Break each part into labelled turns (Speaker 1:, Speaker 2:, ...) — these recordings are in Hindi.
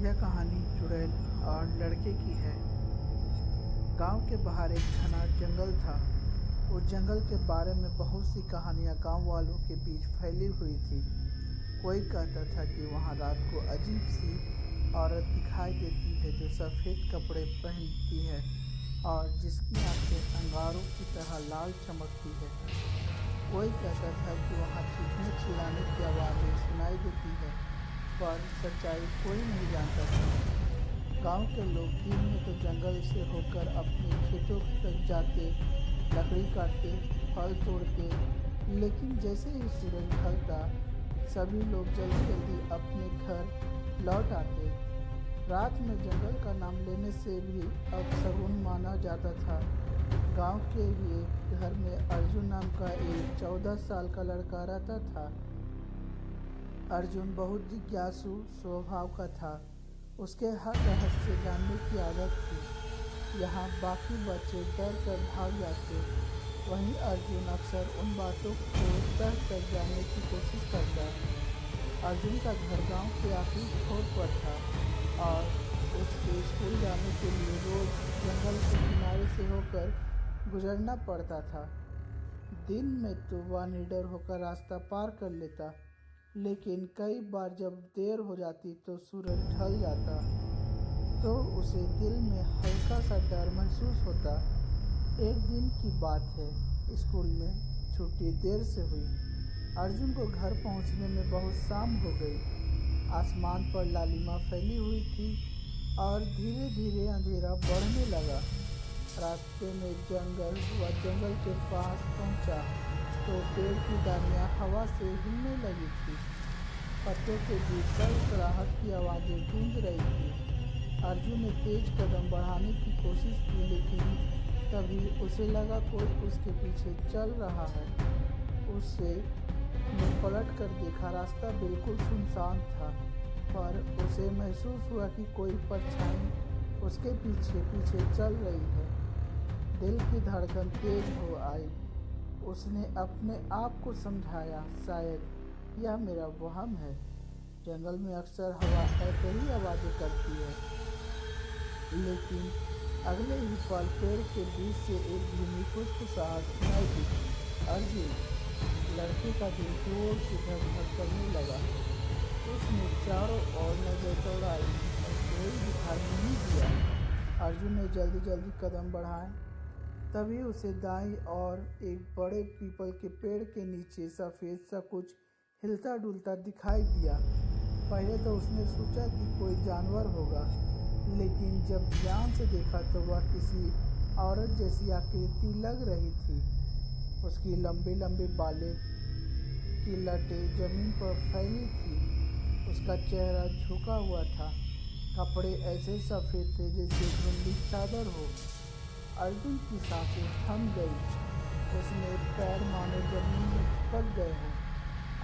Speaker 1: यह कहानी चुड़ैल और लड़के की है। गांव के बाहर एक घना जंगल था। उस जंगल के बारे में बहुत सी कहानियां गांव वालों के बीच फैली हुई थी। कोई कहता था कि वहां रात को अजीब सी औरत दिखाई देती है जो सफ़ेद कपड़े पहनती है और जिसकी आंखें अंगारों की तरह लाल चमकती है। कोई कहता था कि वहां चीखने चिल्लाने की आवाज़ें सुनाई देती है, पर सच्चाई कोई नहीं जानता था। गांव के लोग दिन में तो जंगल से होकर अपने खेतों तक जाते, लकड़ी काटते, फल तोड़ते, लेकिन जैसे ही सूरज ढलता सभी लोग जल्दी जल्दी अपने घर लौट आते। रात में जंगल का नाम लेने से भी अपशगुन माना जाता था। गांव के ही एक घर में अर्जुन नाम का एक 14 साल का लड़का रहता था। अर्जुन बहुत जिज्ञासु स्वभाव का था। उसके हर रहस्य जानने की आदत थी। यहाँ बाकी बच्चे डर कर भाग जाते, वहीं अर्जुन अक्सर उन बातों को तह तक जानने की कोशिश करता। अर्जुन का घर गांव के आखिरी छोर पर था और उसके स्कूल जाने के लिए रोज जंगल के किनारे से होकर गुजरना पड़ता था। दिन में तो वह निडर होकर रास्ता पार कर लेता, लेकिन कई बार जब देर हो जाती तो सूरज ढल जाता तो उसे दिल में हल्का सा डर महसूस होता। एक दिन की बात है, स्कूल में छुट्टी देर से हुई। अर्जुन को घर पहुंचने में बहुत शाम हो गई। आसमान पर लालिमा फैली हुई थी और धीरे धीरे अंधेरा बढ़ने लगा। रास्ते में जंगल के पास पहुंचा तो पेड़ की डालियां हवा से हिलने लगी थी। पत्तों के बीच सरसराहट की आवाज़ें गूंज रही थी। अर्जुन ने तेज कदम बढ़ाने की कोशिश की, लेकिन तभी उसे लगा कोई उसके पीछे चल रहा है। उसने पलट कर देखा, रास्ता बिल्कुल सुनसान था, पर उसे महसूस हुआ कि कोई परछाई उसके पीछे पीछे चल रही है। दिल की धड़कन तेज हो आई। उसने अपने आप को समझाया, शायद यह मेरा वहम है। जंगल में अक्सर हवा ऐसे ही आवाज़ें करती है। लेकिन अगले ही पल पेड़ के बीच से एक धीमी फुसफुसाहट सुनाई दी। अर्जुन! लड़के का दिल जोर से धक धक करने लगा। उसने चारों ओर नजर दौड़ाई और कोई दिखाई नहीं दिया। अर्जुन ने जल्दी जल्दी कदम बढ़ाए, तभी उसे दाईं ओर एक बड़े पीपल के पेड़ के नीचे सफ़ेद सा कुछ हिलता डुलता दिखाई दिया। पहले तो उसने सोचा कि कोई जानवर होगा, लेकिन जब ध्यान से देखा तो वह किसी औरत जैसी आकृति लग रही थी। उसकी लंबे लंबे बालों की लटें जमीन पर फैली थी। उसका चेहरा झुका हुआ था। कपड़े ऐसे सफ़ेद थे जैसे धुंधली चादर हो। अर्जुन की सांसें थम गई। उसने पैर मानो जमीन में चिपक गए हों।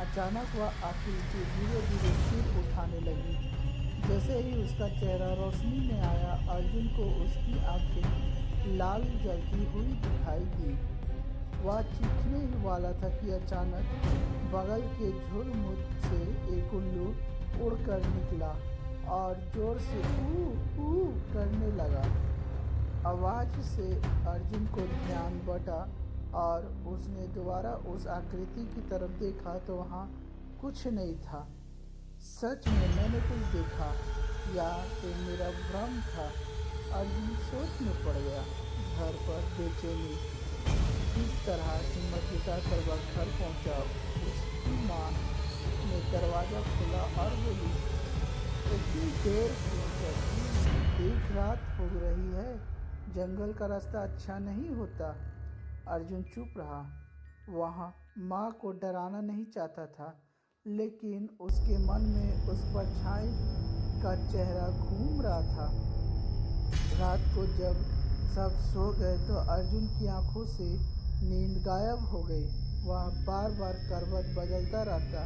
Speaker 1: अचानक वह आकृति धीरे धीरे सिर उठाने लगी। जैसे ही उसका चेहरा रोशनी में आया, अर्जुन को उसकी आंखें लाल जलती हुई दिखाई दी। वह चीखने ही वाला था कि अचानक बगल के झुरमुट से एक उल्लू उड़कर निकला और जोर से ऊ करने लगा। आवाज़ से अर्जुन को ध्यान बटा और उसने दोबारा उस आकृति की तरफ देखा तो वहाँ कुछ नहीं था। सच में मैंने कुछ देखा या तो मेरा भ्रम था? अर्जुन सोच में पड़ गया। घर पर बेचैनी किस तरह हिम्मत जुटाकर वह घर पहुंचा। उसकी माँ ने दरवाज़ा खोला और बोली, इतनी देर क्यों करती? देख रात हो रही है, जंगल का रास्ता अच्छा नहीं होता। अर्जुन चुप रहा। वहाँ माँ को डराना नहीं चाहता था, लेकिन उसके मन में उस परछाई का चेहरा घूम रहा था। रात को जब सब सो गए तो अर्जुन की आंखों से नींद गायब हो गई। वह बार बार करवट बदलता रहता।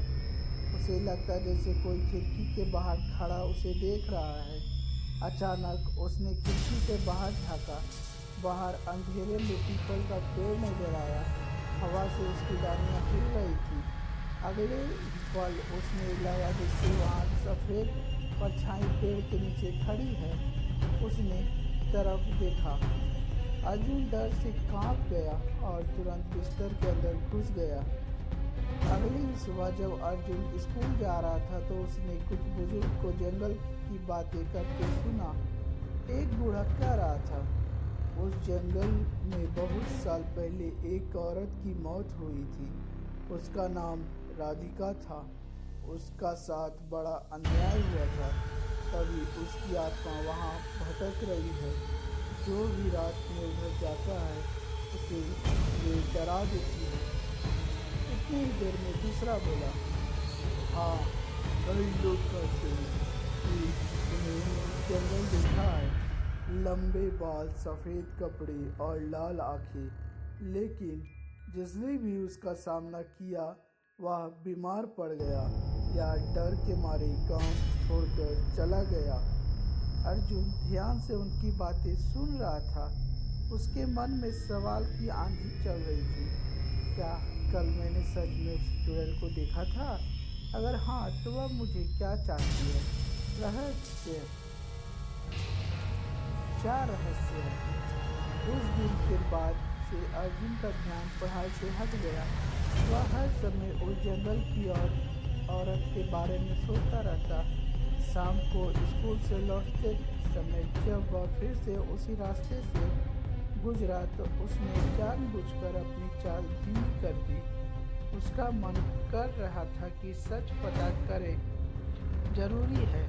Speaker 1: उसे लगता जैसे कोई खिड़की के बाहर खड़ा उसे देख रहा है। अचानक उसने खिड़की से बाहर झाँका। बाहर अंधेरे में पीपल का पेड़ नजर आया। हवा से उसकी डालियां हिल रही थी। अगले पल उसने लगा जैसे वहाँ सफ़ेद परछाई पेड़ के नीचे खड़ी है। उसने तरफ देखा। अर्जुन डर से कांप गया और तुरंत बिस्तर के अंदर घुस गया। अगली सुबह जब अर्जुन स्कूल जा रहा था तो उसने कुछ बुजुर्ग को जंगल की बातें करते सुना। एक बूढ़ा कह रहा था, उस जंगल में बहुत साल पहले एक औरत की मौत हुई थी। उसका नाम राधिका था। उसका साथ बड़ा अन्याय हुआ था, तभी उसकी आत्मा वहाँ भटक रही है। जो भी रात में उधर जाता है उसे ये डरा देती है। इतनी ही देर में दूसरा बोला, हाँ, कई लोग कहते हैं कि उन्होंने जंगल देखा है, लंबे बाल, सफ़ेद कपड़े और लाल आंखें। लेकिन जिसने भी उसका सामना किया वह बीमार पड़ गया या डर के मारे गांव छोड़कर चला गया। अर्जुन ध्यान से उनकी बातें सुन रहा था। उसके मन में सवाल की आंधी चल रही थी। क्या कल मैंने सच में उस चुड़ैल को देखा था? अगर हाँ, तो वह मुझे क्या चाहती है? रहस्य, क्या रहस्य है? उस दिन के बाद से अर्जुन का ध्यान पढ़ाई से हट गया। वह हर समय उस जंगल की औरत के बारे में सोचता रहता। शाम को स्कूल से लौटते समय जब वह फिर से उसी रास्ते से गुजरा तो उसने जानबूझकर अपनी चाल धीमी कर दी। उसका मन कर रहा था कि सच पता करे, जरूरी है।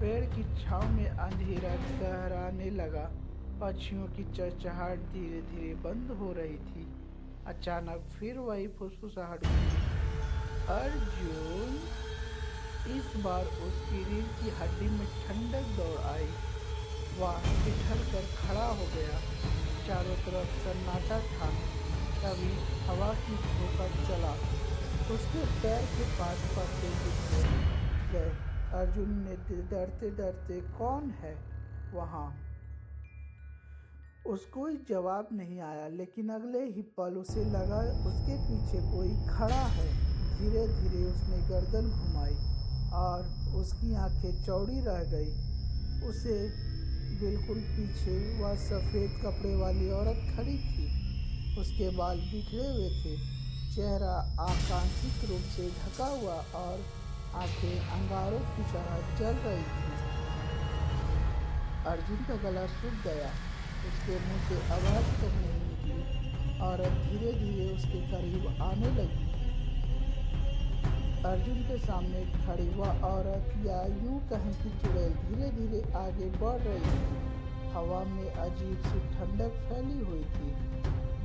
Speaker 1: पेड़ की छांव में अंधेरा गहराने लगा। पक्षियों की चहचहाहट धीरे धीरे बंद हो रही थी। अचानक फिर वही फुसफुसाहट गूंजी, अर्जुन। इस बार उसकी रीढ़ की हड्डी में ठंडक दौड़ आई। वह ठिठर कर खड़ा हो गया। चारों तरफ सन्नाटा था। तभी हवा की झोंका चला। उसके पैर के पास पड़ते दिख गए। अर्जुन ने डरते डरते, कौन है वहाँ? उसको कोई जवाब नहीं आया, लेकिन अगले ही पल उसे लगा उसके पीछे कोई खड़ा है। धीरे धीरे उसने गर्दन घुमाई और उसकी आंखें चौड़ी रह गई। उसे बिल्कुल पीछे वह सफ़ेद कपड़े वाली औरत खड़ी थी। उसके बाल बिखरे हुए थे, चेहरा आकांक्षित रूप से ढका हुआ और आंखें अंगारों की तरह जल रही थी। अर्जुन का गला सूख गया। उसके मुंह से आवाज तक नहीं निकली। औरत धीरे धीरे उसके करीब आने लगी। अर्जुन के सामने खड़ी वह औरत, या यूं कहें कि चुड़ैल, धीरे धीरे आगे बढ़ रही थी। हवा में अजीब सी ठंडक फैली हुई थी।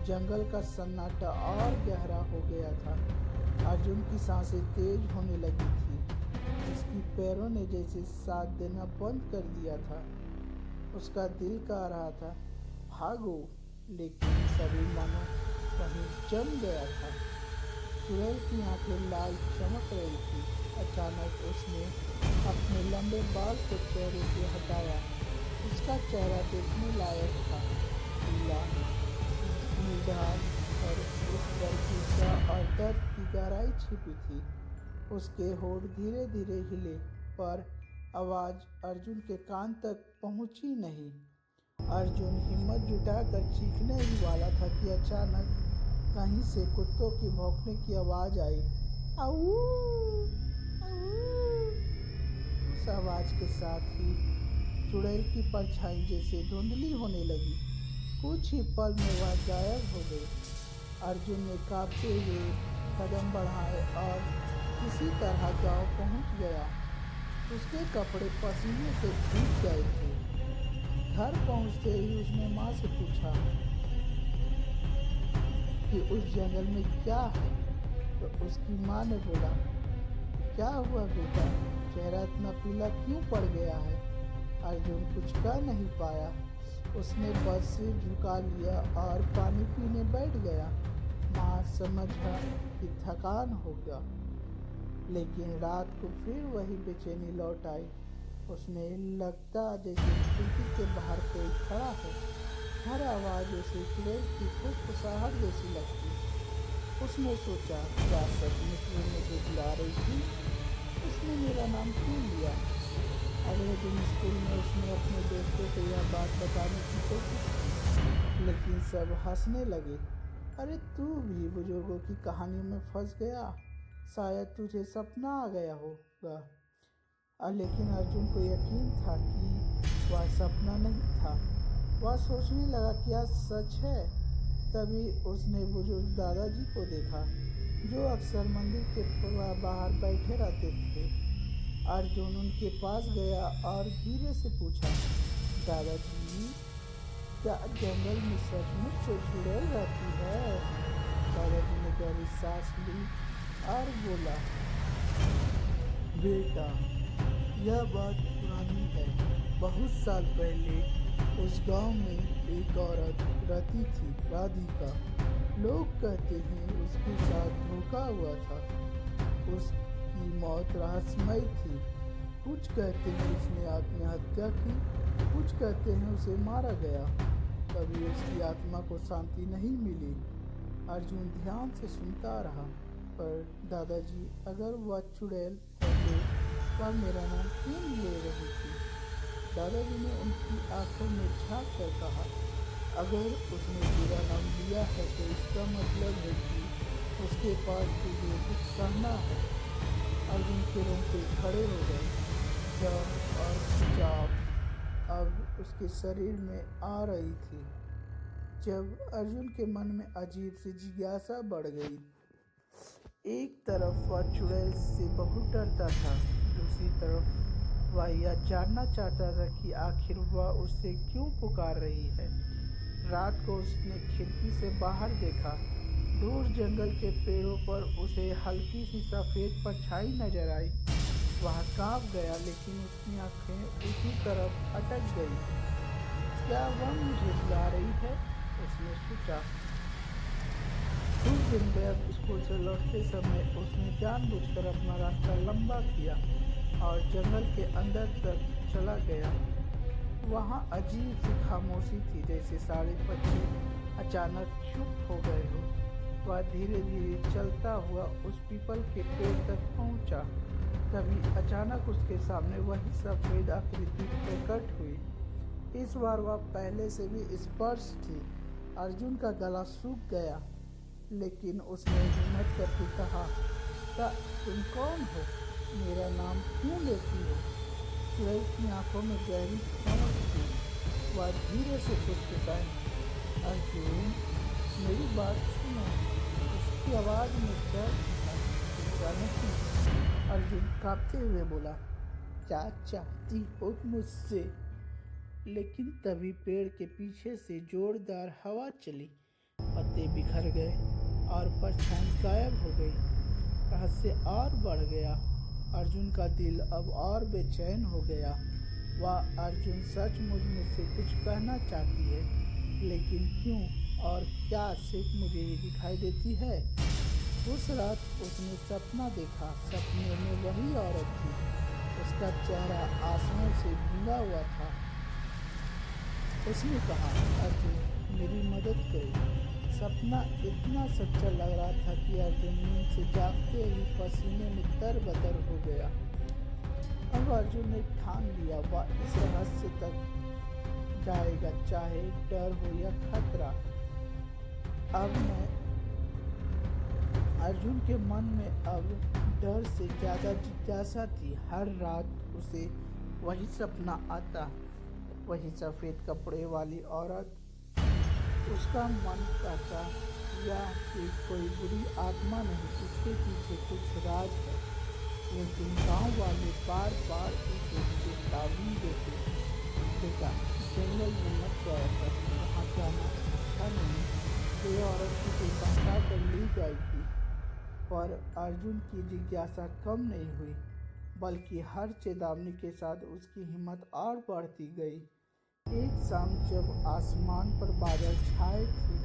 Speaker 1: जंगल का सन्नाटा और गहरा हो गया था। अर्जुन की सांसें तेज होने लगी थी। उसकी पैरों ने जैसे साथ देना बंद कर दिया था। उसका दिल कह रहा था, भागो, लेकिन सभी मानो वहीं जम गया था। चुड़ैल की आंखें लाल चमक रही थी। अचानक उसने अपने लंबे बाल को चेहरे से हटाया। उसका चेहरा देखने लायक था, पीला, निडार, और उस पर गुस्सा और दर्द की गहराई छिपी थी। उसके होठ धीरे धीरे हिले, पर आवाज अर्जुन के कान तक पहुंची नहीं। अर्जुन हिम्मत जुटाकर चीखने ही वाला था कि अचानक कहीं से कुत्तों के भौंकने की आवाज आई। आऊ, आऊ। उस आवाज के साथ ही चुड़ैल की परछाई जैसे धुंधली होने लगी। कुछ ही पल में वह गायब हो गई। अर्जुन ने कांपते हुए कदम बढ़ाए और किसी तरह गांव पहुंच गया। उसके कपड़े पसीने से भीग गए थे। घर पहुंचते ही उसने माँ से पूछा कि उस जंगल में क्या है, तो उसकी माँ ने बोला, क्या हुआ बेटा, चेहरा इतना पीला क्यों पड़ गया है? अर्जुन कुछ कह नहीं पाया। उसने बस सिर झुका लिया और पानी पीने बैठ गया। माँ समझा कि थकान हो गया, लेकिन रात को फिर वही बेचैनी लौट आई। उसने लगता जैसे खिड़की के बाहर कोई खड़ा है। हर आवाज़ उसे चुड़ैल की फुसफुसाहट जैसी लगती। उसने सोचा, क्या सच में मुझे बुला रही थी? उसने मेरा नाम क्यों लिया? पहले दिन स्कूल में उसने अपने दोस्तों को यह बात बताने की कोशिश की, लेकिन सब हंसने लगे। अरे तू भी बुजुर्गों की कहानियों में फंस गया, शायद तुझे सपना आ गया होगा। लेकिन अर्जुन को यकीन था कि वह सपना नहीं था। वह सोचने लगा क्या सच है। तभी उसने बुजुर्ग दादाजी को देखा, जो अक्सर मंदिर के बाहर बैठे रहते थे। अर्जुन उनके पास गया और धीरे से पूछा, दादाजी, क्या जंगल में सचमुच कोई चुड़ैल रहती है? दादाजी ने गहरी सांस ली और बोला, बेटा, यह बात पुरानी है। बहुत साल पहले उस गांव में एक औरत रहती थी, राधिका। लोग कहते हैं उसके साथ धोखा हुआ था। उसकी मौत रहस्यमय थी। कुछ कहते हैं उसने आत्महत्या की, कुछ कहते हैं उसे मारा गया। कभी उसकी आत्मा को शांति नहीं मिली। अर्जुन ध्यान से सुनता रहा। पर दादाजी, अगर वह चुड़ैल है तो वह मेरा नाम क्यों ले रही थी? दादाजी ने उनकी आंखों में झांक कर कहा, अगर उसने मेरा नाम लिया है तो इसका मतलब है कि उसके पास तुझे कुछ कहना है। अर्जुन के रोंगटे खड़े हो गए। डर और खिंचाव अब उसके शरीर में आ रही थी। जब अर्जुन के मन में अजीब सी जिज्ञासा बढ़ गई। एक तरफ वह चुड़ैल से बहुत डरता था, दूसरी तरफ वह यह जानना चाहता था कि आखिर वह उससे क्यों पुकार रही है। रात को उसने खिड़की से बाहर देखा। दूर जंगल के पेड़ों पर उसे हल्की सी सफ़ेद परछाई नजर आई। वह कांप गया, लेकिन उसकी आंखें उसी तरफ अटक गई। क्या वह मुझे बुला रही है? उसने सोचा। कुछ दिन बाद स्कूल से लौटते समय उसने जानबूझकर अपना रास्ता लंबा किया और जंगल के अंदर तक चला गया। वहाँ अजीब सी खामोशी थी, जैसे सारे पक्षी अचानक चुप हो गए हो। वह धीरे धीरे चलता हुआ उस पीपल के पेड़ तक पहुँचा। तभी अचानक उसके सामने वही सफ़ेद आकृति प्रकट हुई। इस बार वह पहले से भी स्पर्श थी। अर्जुन का गला सूख गया, लेकिन उसने हिम्मत करके कहा, तुम कौन हो? मेरा नाम क्यों लेती हो? चुड़ैल की आंखों में गहरी चमक थी। वह धीरे से फुसफुसाई, अर्जुन, मेरी बात सुनो। उसकी आवाज़ में डर था, गुस्सा नहीं। अर्जुन कांपते हुए बोला, क्या चाहती हो मुझसे? लेकिन तभी पेड़ के पीछे से जोरदार हवा चली। पत्ते बिखर गए और परछाई गायब हो गई। रहस्य और बढ़ गया। अर्जुन का दिल अब और बेचैन हो गया। वह अर्जुन सचमुच मुझसे कुछ कहना चाहती है, लेकिन क्यों और क्या सिर्फ मुझे ही दिखाई देती है? उस रात उसने सपना देखा। सपने में वही औरत थी। उसका चेहरा आंसुओं से भीगा हुआ था। उसने कहा, अर्जुन, मेरी मदद करो। सपना इतना सच्चा लग रहा था कि अर्जुन नींद से जागते ही पसीने में तरबतर हो गया। अब अर्जुन ने ठान लिया, वह इस रहस्य तक जाएगा, चाहे डर हो या खतरा। अर्जुन के मन में अब डर से ज़्यादा जिज्ञासा थी। हर रात उसे वही सपना आता, वही सफ़ेद कपड़े वाली औरत। उसका मन करता या कि कोई बुरी आत्मा नहीं, उसके पीछे कुछ राज है। लेकिन गांव वाले बार बार उसे चेतावनी देते, बेटा, जंगल में मत जाया कर, वहाँ जाना अच्छा नहीं, ये औरत तुझे बहका कर ली जाएगी। पर अर्जुन की जिज्ञासा कम नहीं हुई, बल्कि हर चेतावनी के साथ उसकी हिम्मत और बढ़ती गई। एक शाम जब आसमान पर बादल छाए थे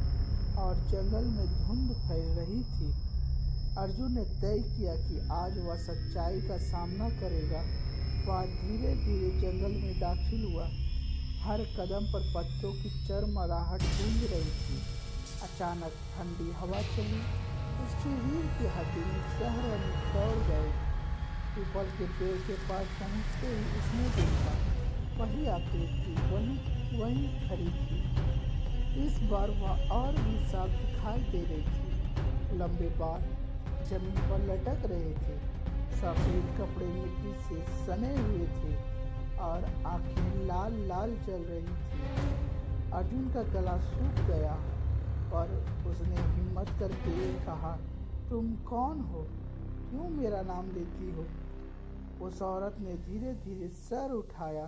Speaker 1: और जंगल में धुंध फैल रही थी, अर्जुन ने तय किया कि आज वह सच्चाई का सामना करेगा। वह धीरे धीरे जंगल में दाखिल हुआ। हर कदम पर पत्तों की चरमराहट गूंज रही थी। अचानक ठंडी हवा चली। उसके रीढ़ की हड्डी में शहर में दौड़ गए। पीपल के पेड़ के पास पहुँचते ही उसने देखा वही आकृति वही वही खड़ी थी। इस बार वह और भी साफ दिखाई दे रही थी। लंबे बाल जमीन पर लटक रहे थे, सफेद कपड़े मिट्टी से सने हुए थे और आंखें लाल लाल जल रही थी। अर्जुन का गला सूख गया, पर उसने हिम्मत करके कहा, तुम कौन हो? क्यों मेरा नाम लेती हो? उस औरत ने धीरे धीरे सर उठाया।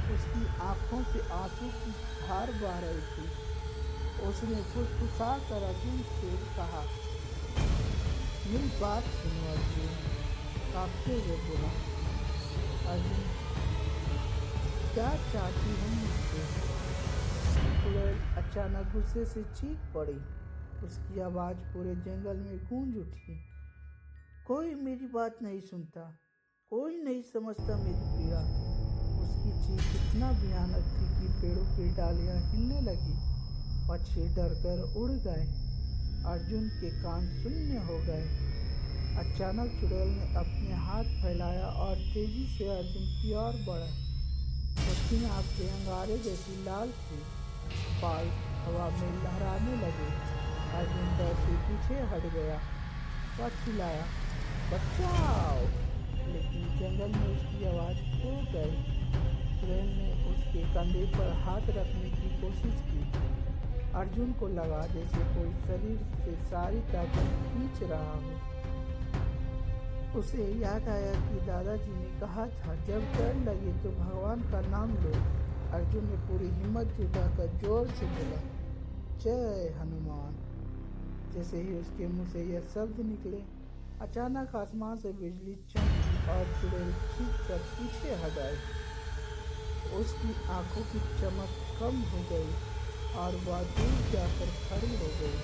Speaker 1: उसकी आंखों से आंसू की धार बह रही थी। उसने फुसफुसा कर अर्जुन से कहा, मेरी बात सुनो अर्जुन। कांपते हुए बोला, अर्जुन क्या चाहती हो मुझसे? चुड़ैल अचानक गुस्से से चीख पड़ी। उसकी आवाज पूरे जंगल में गूंज उठी। कोई मेरी बात नहीं सुनता, कोई नहीं समझता मेरी पीड़ा। उसकी चीख इतना भयानक थी कि पेड़ों की डालियां हिलने लगी। पक्षी डरकर उड़ गए। अर्जुन के कान शून्य हो गए। अचानक चुड़ैल ने अपने हाथ फैलाया और तेजी से अर्जुन की ओर बढ़ा। उसकी आंखें अंगारे जैसी लाल थी। बाल हवा में लहराने लगे। अर्जुन डर से पीछे हट गया। वह चिल्लाया, बचाओ! लेकिन जंगल में उसकी आवाज खो गई। चुड़ैल ने उसके कंधे पर हाथ रखने की कोशिश की। अर्जुन को लगा जैसे कोई शरीर से सारी ताकत खींच रहा हो। उसे याद आया कि दादाजी ने कहा था, जब डर लगे तो भगवान का नाम लो। अर्जुन ने पूरी हिम्मत जुटाकर जोर से बोला, जय हनुमान। जैसे ही उसके मुंह से यह शब्द निकले, अचानक आसमान से बिजली चमकी और चुड़ैल चीखकर पीछे हट आई। उसकी आंखों की चमक कम हो गई और वह दूर जाकर खड़ी हो गई।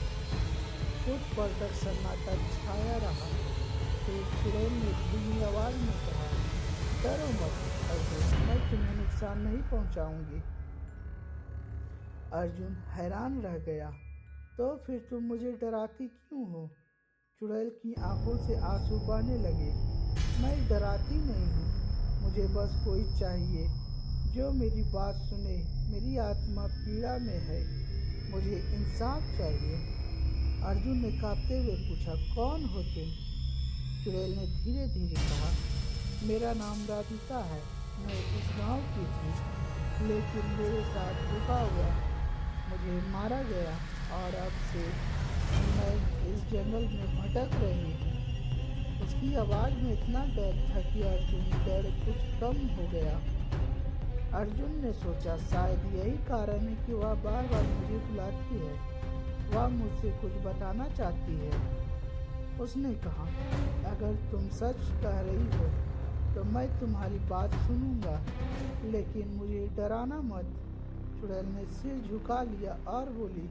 Speaker 1: कुछ पल तक सन्नाटा छाया रहा। फिर चुड़ैल ने धीमी आवाज में कहा, डरो मत अर्जुन, मैं तुम्हें नुकसान नहीं पहुंचाऊंगी। अर्जुन हैरान रह गया, तो फिर तुम मुझे डराती क्यों हो? चुड़ैल की आंखों से आंसू बहने लगे। मैं डराती नहीं हूँ, मुझे बस कोई चाहिए जो मेरी बात सुने। मेरी आत्मा पीड़ा में है, मुझे इंसाफ चाहिए। अर्जुन ने कांपते हुए पूछा, कौन हो तुम? चुड़ैल ने धीरे धीरे कहा, मेरा नाम राधिका है। मैं इस गांव की थी, लेकिन मेरे साथ धोखा हुआ, मुझे मारा गया और अब से मैं इस जंगल में भटक रही हूँ। उसकी आवाज़ में इतना डर था कि अर्जुन डर कुछ कम हो गया। अर्जुन ने सोचा, शायद यही कारण है कि वह बार बार मुझे बुलाती है। वह मुझसे कुछ बताना चाहती है। उसने कहा, अगर तुम सच कह रही हो तो मैं तुम्हारी बात सुनूंगा, लेकिन मुझे डराना मत। चुड़ैल ने सिर झुका लिया और बोली,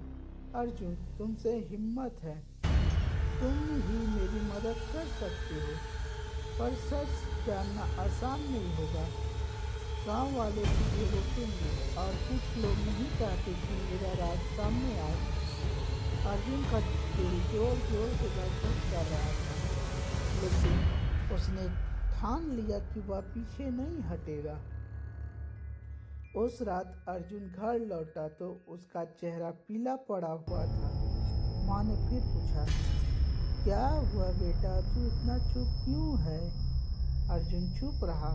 Speaker 1: अर्जुन तुमसे हिम्मत है, तुम ही मेरी मदद कर सकते हो, पर सच जानना आसान नहीं होगा। गांव वाले तुझे रोकेंगे और कुछ लोग नहीं चाहते कि मेरा राज सामने आए। अर्जुन का दिल जोर जोर से धड़कन कर रहा था, लेकिन उसने ठान लिया कि वह पीछे नहीं हटेगा। उस रात अर्जुन घर लौटा तो उसका चेहरा पीला पड़ा हुआ था। माँ ने फिर पूछा, क्या हुआ बेटा, तू इतना चुप क्यों है? अर्जुन चुप रहा।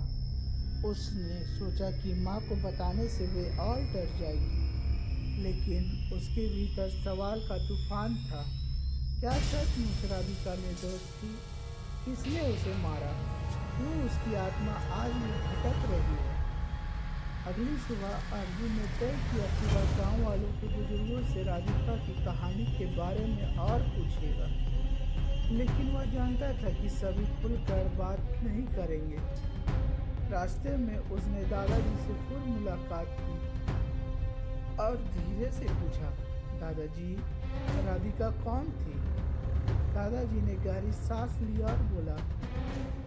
Speaker 1: उसने सोचा कि माँ को बताने से वे और डर जाएगी, लेकिन उसके भीतर सवाल का तूफान था। क्या सचमुच राधिका निर्दोष थी? किसने उसे मारा? क्यों उसकी आत्मा आज भी भटक रही है? अगली सुबह अर्जुन ने तय किया कि वह गांव वालों के बुजुर्गों से राधिका की कहानी के बारे में और पूछेगा, लेकिन वह जानता था कि सभी खुलकर बात नहीं करेंगे। रास्ते में उसने दादाजी से फिर मुलाकात की और धीरे से पूछा, दादाजी राधिका कौन थी? दादाजी ने गहरी सांस ली और बोला,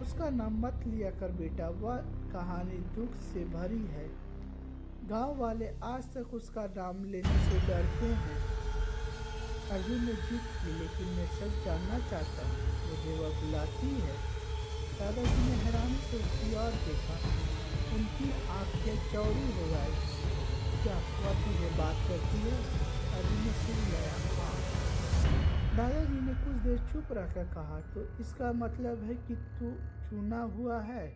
Speaker 1: उसका नाम मत लिया कर बेटा, वह कहानी दुख से भरी है। गांव वाले आज तक उसका नाम लेने से डरते हैं। अर्जुन ने जिद की, लेकिन मैं सच जानना चाहता हूँ, मुझे वह बुलाती है। दादाजी ने हैरानी से उसकी ओर देखा। उनकी आंखें चौड़ी हो गई। क्या वह तुझे बात करती है? अर्जुन ने सिर हिलाया। हाँ। दादाजी ने कुछ देर चुप रहकर कहा, तो इसका मतलब है कि तू चुना हुआ है।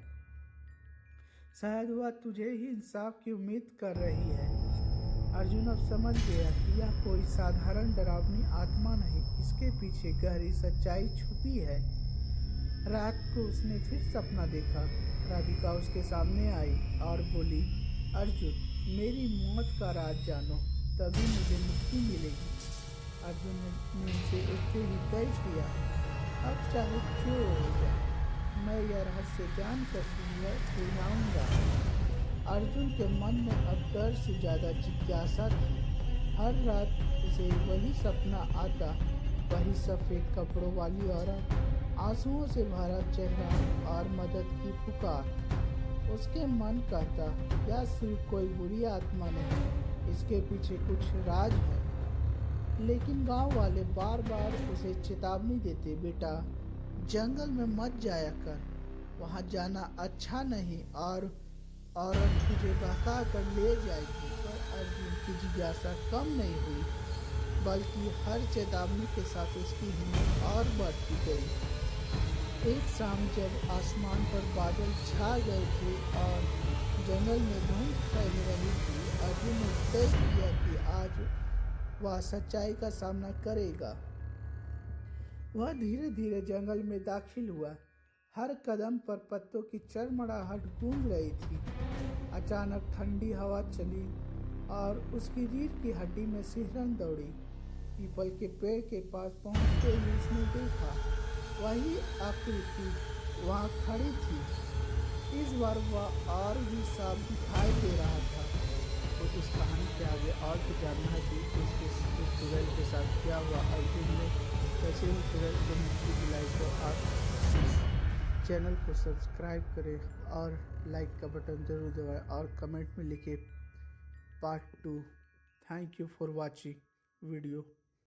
Speaker 1: शायद वह तुझे ही इंसाफ की उम्मीद कर रही है। अर्जुन अब समझ गया कि यह कोई साधारण डरावनी आत्मा नहीं, इसके पीछे गहरी सच्चाई छुपी है। रात को उसने फिर सपना देखा। राधिका उसके सामने आई और बोली, अर्जुन, मेरी मौत का राज जानो, तभी मुझे मुक्ति मिलेगी। अर्जुन ने नींद से उठते ही तय किया, अब चाहे जो हो जाए, मैं यह रहस्य जानकर सुलझाऊंगा। अर्जुन के मन में अब डर से ज्यादा जिज्ञासा थी। हर रात उसे वही सपना आता, वही सफेद कपड़ों वाली औरत, आंसुओं से भरा चेहरा और मदद की पुकार। उसके मन कहता, यह सिर्फ कोई बुरी आत्मा नहीं, इसके पीछे कुछ राज है। लेकिन गांव वाले बार बार उसे चेतावनी देते, बेटा जंगल में मत जाया कर, वहां जाना अच्छा नहीं और औरत तुझे बहका कर ले जाएगी। पर अर्जुन की जिज्ञासा कम नहीं हुई, बल्कि हर चेतावनी के साथ उसकी हिम्मत और बढ़ती गई। एक शाम जब आसमान पर बादल छा गए थे और जंगल में धुंध फैल रही थी, अर्जुन ने तय किया कि आज वह सच्चाई का सामना करेगा। वह धीरे धीरे जंगल में दाखिल हुआ। हर कदम पर पत्तों की चरमराहट गूंज रही थी। अचानक ठंडी हवा चली और उसकी रीढ़ की हड्डी में सिहरन दौड़ी। पीपल के पेड़ के पास पहुंचते ही उसने देखा, वही आकृति वहां खड़ी थी। इस बार वह और भी साफ दिखाई दे रहा था। तो इस कहानी के आगे और भी जानना है कि इस चुड़ैल के साथ क्या हुआ, अर्जुन ने कैसे ही चुड़ैल को मुक्ति दिलाई। तो आप इस चैनल को सब्सक्राइब करें और लाइक का बटन ज़रूर दबाएं और कमेंट में लिखें part 2। Thank you for watching video.